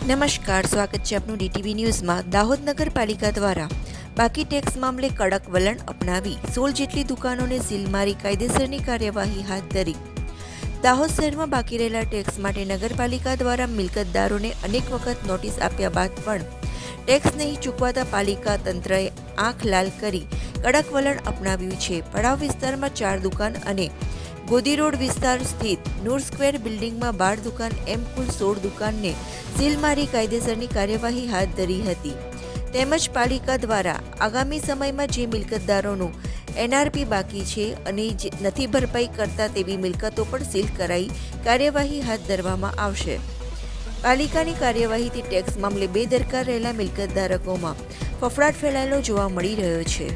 નમસ્કાર, સ્વાગત છે આપનું ડીટીવી ન્યૂઝમાં। દાહોદ નગરપાલિકા દ્વારા બાકી ટેક્સ મામલે કડક વલણ અપનાવી 16 જેટલી દુકાનોને સીલ મારી કાયદેસરની કાર્યવાહી હાથ ધરી। દાહોદ શહેરમાં બાકી રહેલા ટેક્સ માટે નગરપાલિકા દ્વારા મિલકતદારોને અનેક વખત નોટિસ આપ્યા બાદ પણ ટેક્સ નહીં ચૂકવાતા પાલિકા તંત્રએ આંખ લાલ કરી કડક વલણ અપનાવ્યું છે। પડાવ વિસ્તારમાં 4 દુકાન અને ગોદી રોડ વિસ્તાર સ્થિત નૂર સ્ક્વેર બિલ્ડિંગમાં 12 દુકાન એમ કુલ 16 દુકાનને સીલ મારી કાયદેસરની કાર્યવાહી હાથ ધરી હતી। તેમજ પાલિકા દ્વારા આગામી સમયમાં જે મિલકતદારોનું એનઆરપી બાકી છે અને નથી ભરપાઈ કરતા તેવી મિલકતો પણ સીલ કરાઈ કાર્યવાહી હાથ ધરવામાં આવશે। પાલિકાની કાર્યવાહીથી ટેક્સ મામલે બેદરકાર રહેલા મિલકતધારકોમાં ફફડાટ ફેલાયેલો જોવા મળી રહ્યો છે।